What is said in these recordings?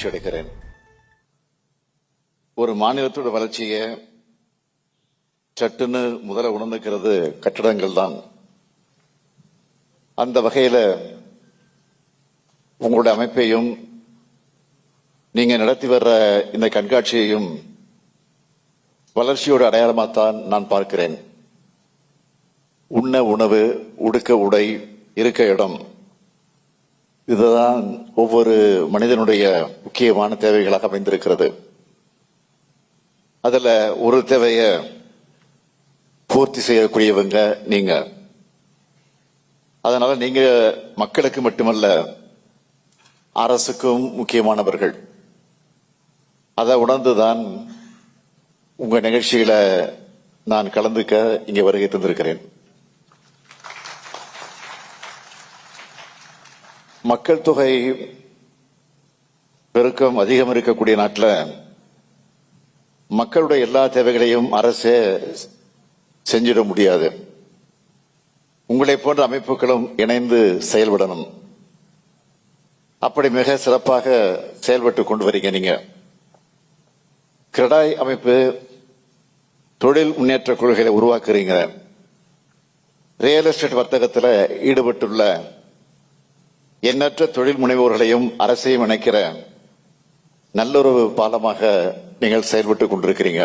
எடுக்கிறேன். ஒரு மாநிலத்தோட வளர்ச்சியை சட்டுன்னு முதல்ல உணர்ந்துக்கிறது கட்டடங்கள் தான். அந்த வகையில உங்களுடைய அமைப்பையும் நீங்க நடத்தி வர்ற இந்த கண்காட்சியையும் வளர்ச்சியோட அடையாளமாகத்தான் நான் பார்க்கிறேன். உண்ண உணவு, உடுக்க உடை, இருக்க இடம், இதுதான் ஒவ்வொரு மனிதனுடைய முக்கியமான தேவைகளாக அமைந்திருக்கிறது. அதுல ஒரு தேவையை பூர்த்தி செய்யக்கூடியவங்க நீங்க. அதனால நீங்க மக்களுக்கு மட்டுமல்ல, அரசுக்கும் முக்கியமானவர்கள். அதை உணர்ந்துதான் உங்க நிகழ்ச்சியில நான் கலந்துக்க இங்க வருகை தந்திருக்கிறேன். மக்கள் தொகை பெருக்கம் அதிகம் இருக்கக்கூடிய நாட்டில் மக்களுடைய எல்லா தேவைகளையும் அரசே செஞ்சிட முடியாது. உங்களை போன்ற அமைப்புகளும் இணைந்து செயல்படணும். அப்படி மிக சிறப்பாக செயல்பட்டு கொண்டு வரீங்க நீங்க. கிரடாய் அமைப்பு தொழில் முன்னேற்ற கொள்கைகளை உருவாக்குறீங்க. ரியல் எஸ்டேட் வர்த்தகத்தில் ஈடுபட்டுள்ள எண்ணற்ற தொழில் முனைவோர்களையும் அரசையும் இணைக்கிற நல்லுறவு பாலமாக நீங்கள் செயல்பட்டுக் கொண்டிருக்கிறீங்க.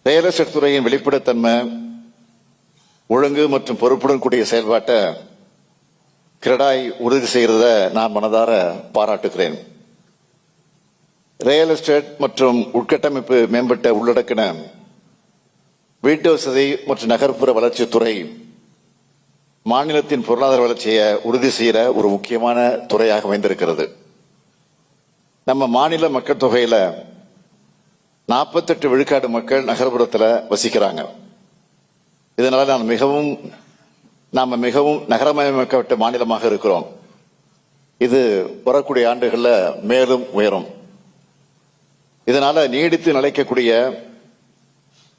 ரியல் எஸ்டேட் துறையின் வெளிப்படைத்தன்மை, ஒழுங்கு மற்றும் பொறுப்புடன் கூடிய செயல்பாட்டை கிரடாய் உறுதி செய்கிறத நான் மனதார பாராட்டுகிறேன். ரியல் எஸ்டேட் மற்றும் உட்கட்டமைப்பு மேம்பட்ட உள்ளடக்கின வீட்டு வசதி மற்றும் நகர்ப்புற வளர்ச்சித்துறை மாநிலத்தின் பொருளாதார வளர்ச்சியை உறுதி செய்கிற ஒரு முக்கியமான துறையாக அமைந்திருக்கிறது. நம்ம மாநில மக்கள் தொகையில 48 விழுக்காடு மக்கள் நகர்ப்புறத்தில் வசிக்கிறாங்க. இதனால நாம மிகவும் நகரமயமாக்கப்பட்ட மாநிலமாக இருக்கிறோம். இது வரக்கூடிய ஆண்டுகள்ல மேலும் உயரும். இதனால நீடித்து நிலைக்கக்கூடிய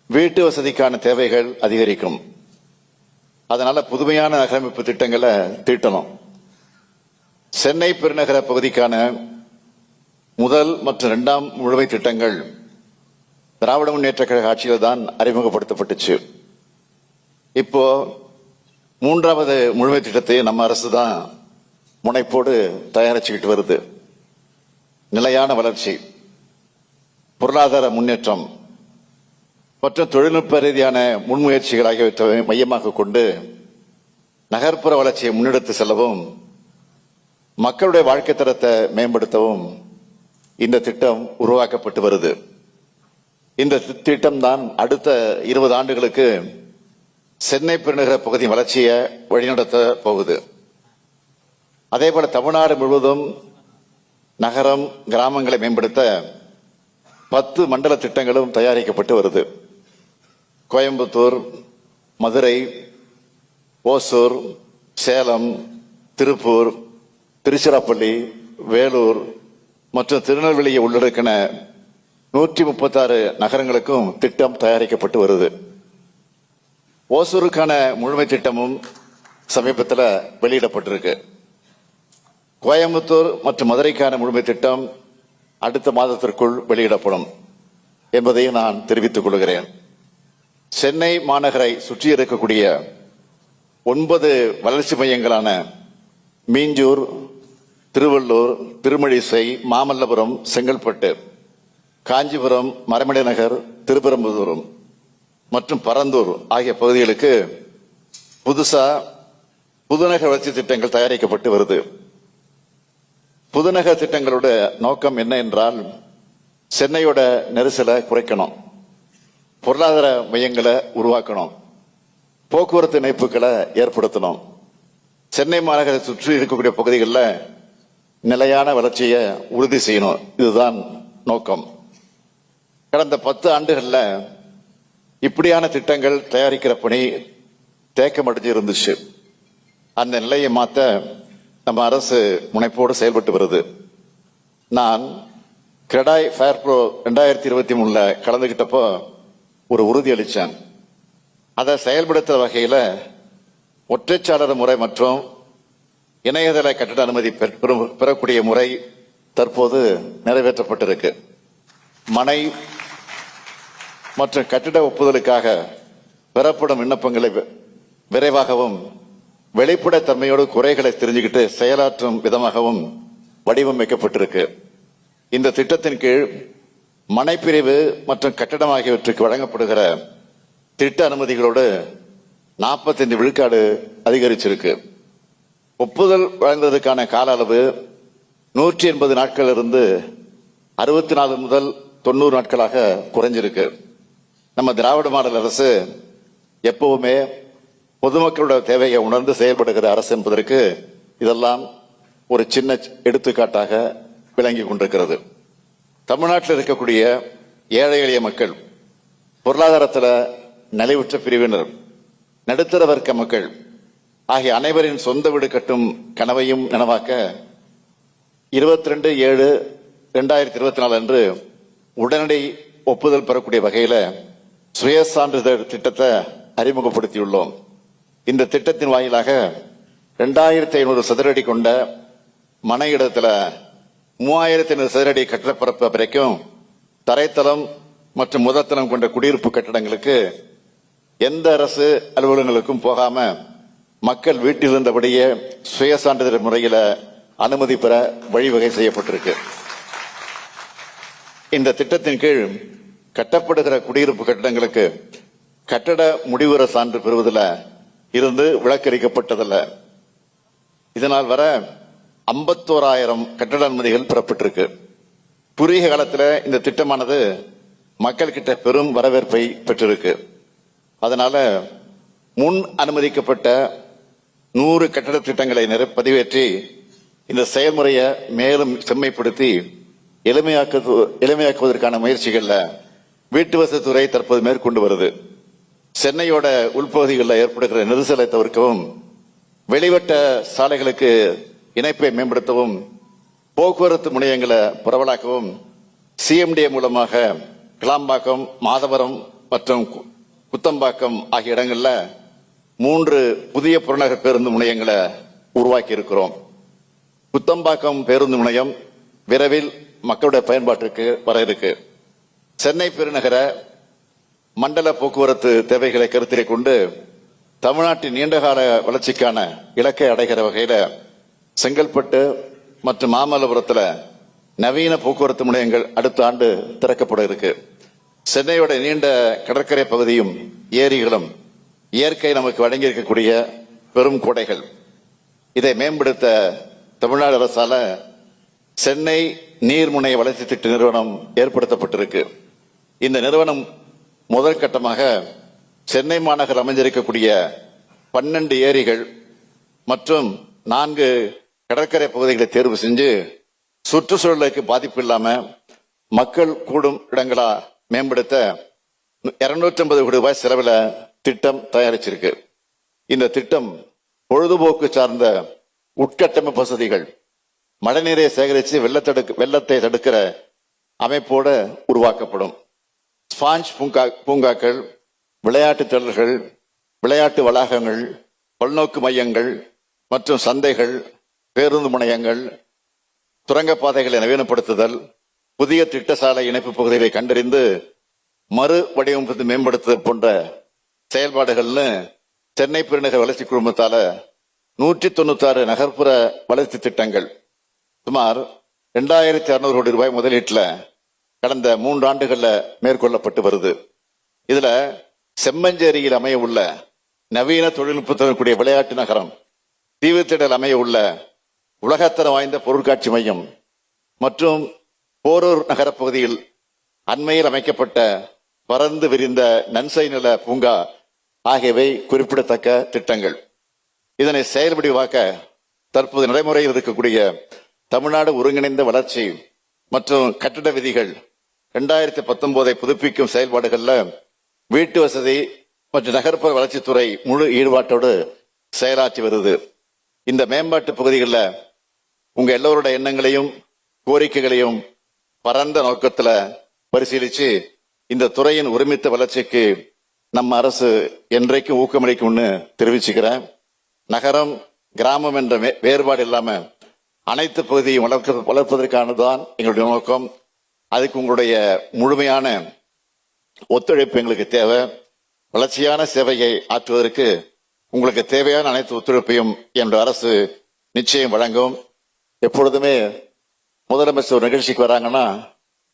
வீட்டு வசதிக்கான தேவைகள் அதிகரிக்கும். அதனால புதுமையான நகரமைப்பு திட்டங்களை தீட்டணும். சென்னை பெருநகர பகுதிக்கான முதல் மற்றும் 2ஆம் முழுமை திட்டங்கள் திராவிட முன்னேற்ற கழக ஆட்சியில் தான் அறிமுகப்படுத்தப்பட்டுச்சு. இப்போ 3ஆவது முழுமை திட்டத்தை நம்ம அரசு தான் முனைப்போடு தயாரிச்சுக்கிட்டு வருது. நிலையான வளர்ச்சி, பொருளாதார முன்னேற்றம் மற்றும் தொழில்நுட்ப ரீதியான முன்முயற்சிகள் ஆகியவற்றை மையமாக கொண்டு நகர்ப்புற வளர்ச்சியை முன்னெடுத்து செல்லவும் மக்களுடைய வாழ்க்கை தரத்தை மேம்படுத்தவும் இந்த திட்டம் உருவாக்கப்பட்டு வருது. இந்த திட்டம் தான் அடுத்த 20 ஆண்டுகளுக்கு சென்னை பெருநகர பகுதி வளர்ச்சியை வழிநடத்த போகுது. அதே போல தமிழ்நாடு முழுவதும் நகரம், கிராமங்களை மேம்படுத்த 10 மண்டல திட்டங்களும் தயாரிக்கப்பட்டு வருது. கோயம்புத்தூர், மதுரை, ஓசூர், சேலம், திருப்பூர், திருச்சிராப்பள்ளி, வேலூர் மற்றும் திருநெல்வேலியை உள்ளடக்கின 136 நகரங்களுக்கும் திட்டம் தயாரிக்கப்பட்டு வருது. ஓசூருக்கான முழுமை திட்டமும் சமீபத்தில் வெளியிடப்பட்டிருக்கு. கோயம்புத்தூர் மற்றும் மதுரைக்கான முழுமை திட்டம் அடுத்த மாதத்திற்குள் வெளியிடப்படும் என்பதையும் நான் தெரிவித்துக் கொள்கிறேன். சென்னை மாநகரை சுற்றி இருக்கக்கூடிய 9 வளர்ச்சி மையங்களான மீஞ்சூர், திருவள்ளூர், திருமழிசை, மாமல்லபுரம், செங்கல்பட்டு, காஞ்சிபுரம், மறைமலை நகர், திருப்பரங்குன்றம் மற்றும் பரந்தூர் ஆகிய பகுதிகளுக்கு புதுசா புதுநகர் வளர்ச்சி திட்டங்கள் தயாரிக்கப்பட்டு வருது. புதுநகர் திட்டங்களோட நோக்கம் என்ன என்றால், சென்னையோட நெரிசலை குறைக்கணும், பொருளாதார மையங்களை உருவாக்கணும், போக்குவரத்து இணைப்புகளை ஏற்படுத்தணும், சென்னை மாநகரை சுற்றி இருக்கக்கூடிய பகுதிகளில் நிலையான வளர்ச்சியை உறுதி செய்யணும். இதுதான் நோக்கம். கடந்த 10 ஆண்டுகள்ல இப்படியான திட்டங்கள் தயாரிக்கிற பணி தேக்கமடைஞ்சு இருந்துச்சு. அந்த நிலையை மாற்ற நம்ம அரசு முனைப்போடு செயல்பட்டு வருது. நான் கிரடாய் ஃபேர் ப்ரோ 2023 கலந்துகிட்டப்போ ஒரு உறுதி அளித்தேன். அதை செயல்படுத்துற வகையில் ஒற்றைச்சாளர் முறை மற்றும் இணையதள கட்டட அனுமதி பெறக்கூடிய முறை தற்போது நிறைவேற்றப்பட்டிருக்கு. மனை மற்றும் கட்டிட ஒப்புதலுக்காக பெறப்படும் விண்ணப்பங்களை விரைவாகவும் வெளிப்படைத்தன்மையோடு குறைகளை தெரிஞ்சுக்கிட்டு செயலாற்றும் விதமாகவும் வடிவமைக்கப்பட்டிருக்கு. இந்த திட்டத்தின் கீழ் மனைப்பிரிவு மற்றும் கட்டடம் ஆகியவற்றுக்கு வழங்கப்படுகிற திட்ட அனுமதிகளோடு 45 விழுக்காடு அதிகரிச்சிருக்கு. ஒப்புதல் வழங்குவதற்கான கால அளவு 180 நாட்களிலிருந்து 64 முதல் 90 நாட்களாக குறைஞ்சிருக்கு. நம்ம திராவிட மாடல் அரசு எப்பவுமே பொதுமக்களோட தேவையை உணர்ந்து செயல்படுகிற அரசு என்பதற்கு இதெல்லாம் ஒரு சின்ன எடுத்துக்காட்டாக விளங்கி கொண்டிருக்கிறது. தமிழ்நாட்டில் இருக்கக்கூடிய ஏழை எளிய மக்கள், பொருளாதாரத்தில் நலிவுற்ற பிரிவினர், நடுத்தர வர்க்க மக்கள் ஆகிய அனைவரின் சொந்த வீடு கட்டும் கனவையும் நனவாக்க 22/7/2024 அன்று உடனடி ஒப்புதல் பெறக்கூடிய வகையில் சுய சான்றிதழ் திட்டத்தை அறிமுகப்படுத்தியுள்ளோம். இந்த திட்டத்தின் வாயிலாக 2500 சதுரடி கொண்ட மனை இடத்துல 3500 சதுரடி கட்டடப்பரப்பு வரைக்கும் தரைத்தளம் மற்றும் முதற்தளம் கொண்ட குடியிருப்பு கட்டடங்களுக்கு எந்த அரசு அலுவலகங்களுக்கும் போகாம மக்கள் வீட்டில் இருந்தபடியே சுய சான்றிதழ் முறையில் அனுமதி பெற வழிவகை செய்யப்பட்டிருக்கு. இந்த திட்டத்தின் கீழ் கட்டப்படுகிற குடியிருப்பு கட்டடங்களுக்கு கட்டட முடிவுற சான்று பெறுவதில் இருந்து விலக்களிக்கப்பட்டதல்ல. இதனால் வர 51,000 கட்டட அனுமதிகள் பெறப்பட்டிருக்கு. குறுகிய காலத்தில் இந்த திட்டமானது மக்கள் கிட்ட பெரும் வரவேற்பை பெற்றிருக்கு. அதனால முன் அனுமதிக்கப்பட்ட 100 கட்டட திட்டங்களை பதிவேற்றி இந்த செயல்முறையை மேலும் செம்மைப்படுத்தி எளிமையாக்குவதற்கான முயற்சிகள்ல வீட்டு வசதித்துறை தற்போது மேற்கொண்டு வருது. சென்னையோட உள்பகுதிகளில் ஏற்படுகிற நெரிசலை தவிர்க்கவும், வெளிவட்ட சாலைகளுக்கு இணைப்பை மேம்படுத்தவும், போக்குவரத்து முனையங்களை பரவலாக்கவும் CMDA மூலமாக கிளாம்பாக்கம், மாதவரம் மற்றும் குத்தம்பாக்கம் ஆகிய இடங்கள்ல 3 புதிய புறநகர் பேருந்து முனையங்களை உருவாக்கி இருக்கிறோம். குத்தம்பாக்கம் பேருந்து முனையம் விரைவில் மக்களுடைய பயன்பாட்டிற்கு வர இருக்கு. சென்னை பெருநகர மண்டல போக்குவரத்து தேவைகளை கருத்திலே கொண்டு தமிழ்நாட்டின் நீண்டகால வளர்ச்சிக்கான இலக்கை அடைகிற வகையில செங்கல்பட்டு மற்றும் மாமல்லபுரத்தில் நவீன போக்குவரத்து முனையங்கள் அடுத்த ஆண்டு திறக்கப்பட இருக்கு. சென்னையோட நீண்ட கடற்கரை பகுதியும் ஏரிகளும் இயற்கை நமக்கு வழங்கி இருக்கக்கூடிய பெரும் கொடைகள். இதை மேம்படுத்த தமிழ்நாடு அரசால சென்னை நீர்முனை வளர்ச்சி திட்ட நிறுவனம் ஏற்படுத்தப்பட்டிருக்கு. இந்த நிறுவனம் முதல் கட்டமாக சென்னை மாநகர் அமைஞ்சிருக்கக்கூடிய 12 ஏரிகள் மற்றும் 4 கடற்கரை பகுதிகளை தேர்வு செஞ்சு சுற்றுச்சூழலுக்கு பாதிப்பு இல்லாம மக்கள் கூடும் இடங்களா மேம்படுத்த 250 கோடி ரூபாய் செலவில் திட்டம் தயாரிச்சிருக்கு. இந்த திட்டம் பொழுதுபோக்கு சார்ந்த உட்கட்டமைப்பு வசதிகள், மழைநீரை சேகரித்து வெள்ளத்தை தடுக்கிற அமைப்போடு உருவாக்கப்படும். ஸ்பாஞ்ச் பூங்காக்கள், விளையாட்டு திடல்கள், விளையாட்டு வளாகங்கள், பல்நோக்கு மையங்கள் மற்றும் சந்தைகள், பேருந்து முனையங்கள், சுரங்கப்பாதைகளை நவீனப்படுத்துதல், புதிய திட்டசாலை இணைப்பு பகுதிகளை கண்டறிந்து மறு வடிவமைப்பு மேம்படுத்துதல் போன்ற செயல்பாடுகள்னு சென்னை பெருநகர வளர்ச்சி குழுமத்தால 196 நகர்ப்புற வளர்ச்சி திட்டங்கள் சுமார் 2600 கோடி ரூபாய் முதலீட்டுல கடந்த 3 ஆண்டுகள்ல மேற்கொள்ளப்பட்டு வருது. இதுல செம்மஞ்சேரியில் அமைய உள்ள நவீன தொழில்நுட்பத்துடன் கூடிய விளையாட்டு நகரம், தீவுத்திடல் அமைய உள்ள உலகத்தரம் வாய்ந்த பொருட்காட்சி மையம் மற்றும் போரூர் நகர பகுதியில் அண்மையில் அமைக்கப்பட்ட பறந்து விரிந்த நன்சை நில பூங்கா ஆகியவை குறிப்பிடத்தக்க திட்டங்கள். இதனை செயல்படுவாக்க தற்போது நடைமுறையில் இருக்கக்கூடிய தமிழ்நாடு ஒருங்கிணைந்த வளர்ச்சி மற்றும் கட்டட விதிகள் 2019 புதுப்பிக்கும் செயல்பாடுகள்ல வீட்டு வசதி மற்றும் நகர்ப்புற வளர்ச்சித்துறை முழு ஈடுபாட்டோடு செயலாற்றி வருது. இந்த மேம்பாட்டு பகுதிகளில் உங்க எல்லோருடைய எண்ணங்களையும் கோரிக்கைகளையும் பரந்த நோக்கத்துல பரிசீலிச்சு இந்த துறையின் ஒருமித்த வளர்ச்சிக்கு நம்ம அரசு என்றைக்கும் ஊக்கமளிக்கும்னு தெரிவிச்சுக்கிறேன். நகரம் கிராமம் என்ற வேறுபாடு இல்லாம அனைத்து பகுதியும் வளர்ப்பதற்கானதுதான் எங்களுடைய நோக்கம். அதுக்கு உங்களுடைய முழுமையான ஒத்துழைப்பு எங்களுக்கு தேவை. வளர்ச்சியான சேவையை ஆற்றுவதற்கு உங்களுக்கு தேவையான அனைத்து ஒத்துழைப்பையும் என்னுடைய அரசு நிச்சயம் வழங்கும். எப்பொழுதுமே முதலமைச்சர் ஒரு நிகழ்ச்சிக்கு வராங்கன்னா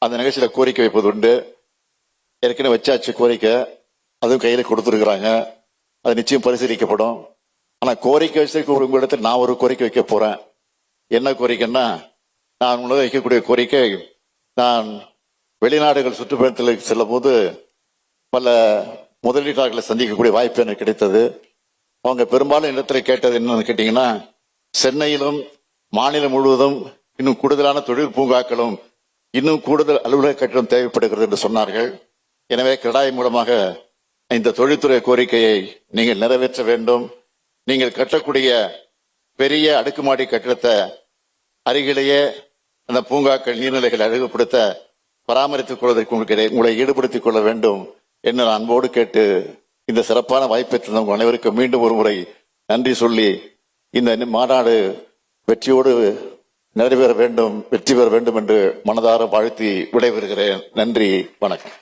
அந்த நிகழ்ச்சியில கோரிக்கை வைப்பது உண்டு. ஏற்கனவே வச்சாச்சு கோரிக்கை, அதுவும் கையில கொடுத்துருக்குறாங்க. அது நிச்சயம் பரிசீலிக்கப்படும். ஆனா கோரிக்கை வச்சிருக்க ஒரு இடத்துல நான் ஒரு கோரிக்கை வைக்க போறேன். என்ன கோரிக்கைன்னா, நான் உங்களுக்கு வைக்கக்கூடிய கோரிக்கை, நான் வெளிநாடுகள் சுற்றுப்பயணத்தில் செல்லும் போது பல முதலீட்டாளர்களை சந்திக்கக்கூடிய வாய்ப்பு எனக்கு கிடைத்தது. அவங்க பெரும்பாலும் இடத்துல கேட்டது என்னன்னு கேட்டீங்கன்னா, சென்னையிலும் மாநிலம் முழுவதும் இன்னும் கூடுதலான தொழில் பூங்காக்களும் இன்னும் கூடுதல் அலுவலக கட்டிடம் தேவைப்படுகிறது என்று சொன்னார்கள். எனவே கிரடாய் மூலமாக இந்த தொழில்துறை கோரிக்கையை நீங்கள் நிறைவேற்ற வேண்டும். நீங்கள் கட்டக்கூடிய பெரிய அடுக்குமாடி கட்டிடத்தை அருகிலேயே அந்த பூங்காக்கள் நீர்நிலைகளை அழகுபடுத்த பராமரித்துக் கொள்வதற்கு உங்களை ஈடுபடுத்திக் கொள்ள வேண்டும் என்று நான் அன்போடு கேட்டு இந்த சிறப்பான வாய்ப்பை தந்த உங்கள் அனைவருக்கும் மீண்டும் ஒரு முறை நன்றி சொல்லி இந்த மாநாடு வெற்றியோடு நிறைவேற வேண்டும், வெற்றி பெற வேண்டும் என்று மனதார வாழ்த்தி விடைபெறுகிறேன். நன்றி, வணக்கம்.